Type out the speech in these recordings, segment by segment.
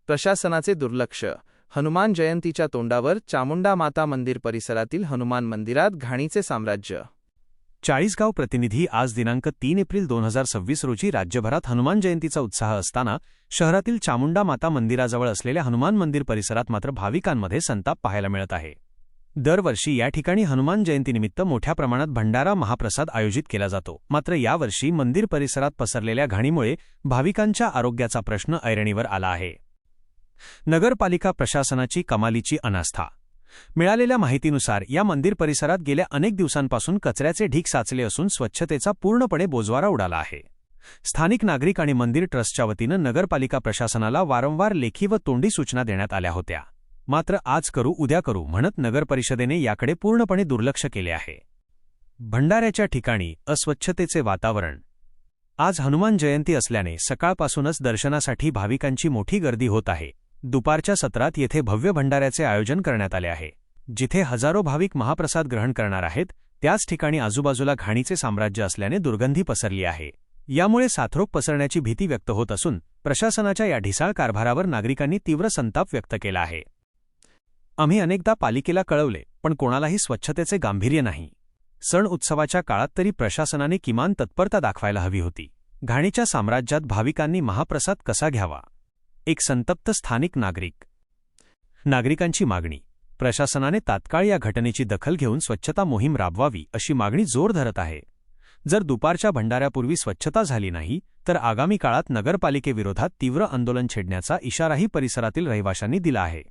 प्रशासनाचे दुर्लक्ष. हनुमान जयंतीच्या तोंडावर चामुंडा माता मंदिर परिसरातील हनुमान मंदिरात घाणीचे साम्राज्य. चाळीसगाव प्रतिनिधी. आज दिनांक 3 एप्रिल 2026 रोजी राज्यभरात हनुमान जयंतीचा उत्साह असताना शहरातील चामुंडा माता मंदिराजवळ असलेल्या हनुमान मंदिर परिसरात मात्र भाविकांमध्ये संताप पाहायला मिळत आहे. दरवर्षी या ठिकाणी हनुमान जयंतीनिमित्त मोठ्या प्रमाणात भंडारा महाप्रसाद आयोजित केला जातो. मात्र यावर्षी मंदिर परिसरात पसरलेल्या घाणीमुळे भाविकांच्या आरोग्याचा प्रश्न ऐरणीवर आला आहे. नगरपालिका प्रशासनाची कमालीची अनास्था. मिळालेल्या माहितीनुसार या मंदिर परिसरात गेल्या अनेक दिवसांपासून कचऱ्याचे ढीग साचले असून स्वच्छतेचा पूर्णपणे बोजवारा उडाला आहे. स्थानिक नागरिक आणि मंदिर ट्रस्टच्या वतीनं नगरपालिका प्रशासनाला वारंवार लेखी व तोंडी सूचना देण्यात आल्या होत्या. मात्र आज करू उद्या करू म्हणत नगरपरिषदेने याकडे पूर्णपणे दुर्लक्ष केले आहे. भंडाऱ्याच्या ठिकाणी अस्वच्छतेचे वातावरण. आज हनुमान जयंती असल्याने सकाळपासूनच दर्शनासाठी भाविकांची मोठी गर्दी होत आहे. दुपारच्या सत्रात येथे भव्य भंडाऱ्याचे आयोजन करण्यात आले आहे. जिथे हजारो भाविक महाप्रसाद ग्रहण करणार आहेत त्याच ठिकाणी आजूबाजूला घाणीचे साम्राज्य असल्याने दुर्गंधी पसरली आहे. यामुळे साथरोग पसरण्याची भीती व्यक्त होत असून प्रशासनाच्या या ढिसाळ कारभारावर नागरिकांनी तीव्र संताप व्यक्त केला आहे. आम्ही अनेकदा पालिकेला कळवले पण कोणालाही स्वच्छतेचे गांभीर्य नाही. सण उत्सवाच्या काळात तरी प्रशासनाने किमान तत्परता दाखवायला हवी होती. घाणीच्या साम्राज्यात भाविकांनी महाप्रसाद कसा घ्यावा. एक संतप्त स्थानिक नागरिक. नागरिकांची मागणी. प्रशासनाने तात्काळ या घटनेची दखल घेऊन स्वच्छता मोहीम राबवावी अशी मागणी जोर धरत आहे. जर दुपारच्या भंडाऱ्यापूर्वी स्वच्छता झाली नाही तर आगामी काळात नगरपालिकेविरोधात तीव्र आंदोलन छेडण्याचा इशाराही परिसरातील रहिवाशांनी दिला आहे.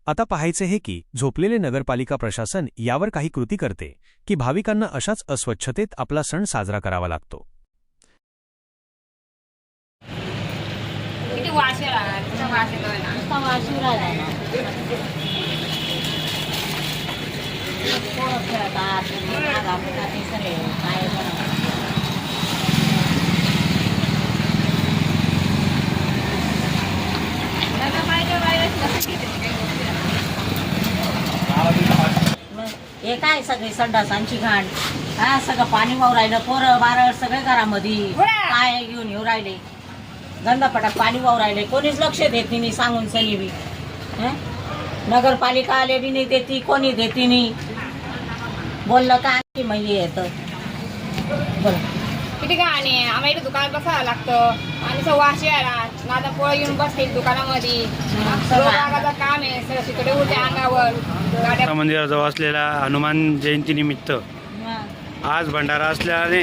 आता पाहायचे हे की झोपलेले नगरपालिका प्रशासन यावर काही कृती करते की भाविकांना अशाच अस्वच्छतेत आपला सण साजरा करावा लागतो. हे काय सगळे संडासांची घाण. हा सगळं पाणी वाहून राहिलं. पोरं बारं सगळे घरामध्ये काय घेऊन येऊ राहिले. गंधापटात पाणी वाहून राहिले. कोणीच लक्ष देत नाही. सांगून सनी बी नगरपालिका आले बी नाही देती. कोणी देती नाही. बोललं का आणखी म्हणजे येतं. बोल किती घाण आहे. आम्हाला इथे दुकानात बसावं लागतं आणि वाशी यायला नादा पोळं येऊन बसते दुकानामध्ये. काम आहे सगळं तिकडे उलट्या अंगावर. मंदिराजवळ असलेल्या हनुमान जयंतीनिमित्त आज भंडारा असल्याने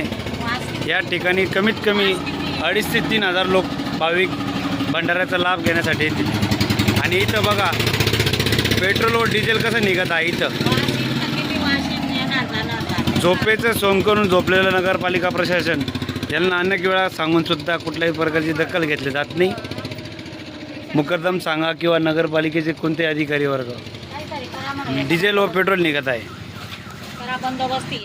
या ठिकाणी कमीत कमी 2,500 ते 3,000 लोक भाविक भंडाऱ्याचा लाभ घेण्यासाठी येतील. आणि इथं बघा पेट्रोल व डिझेल कसं निघत आहे. इथं झोपेचं सोंग करून झोपलेलं नगरपालिका प्रशासन यांना अनेक वेळा सांगूनसुद्धा कुठल्याही प्रकारची दखल घेतली जात नाही. मुकद्दम सांगा किंवा नगरपालिकेचे कोणते अधिकारी वर्ग डिझेल व पेट्रोल निघत आहे. बंदोबस्ती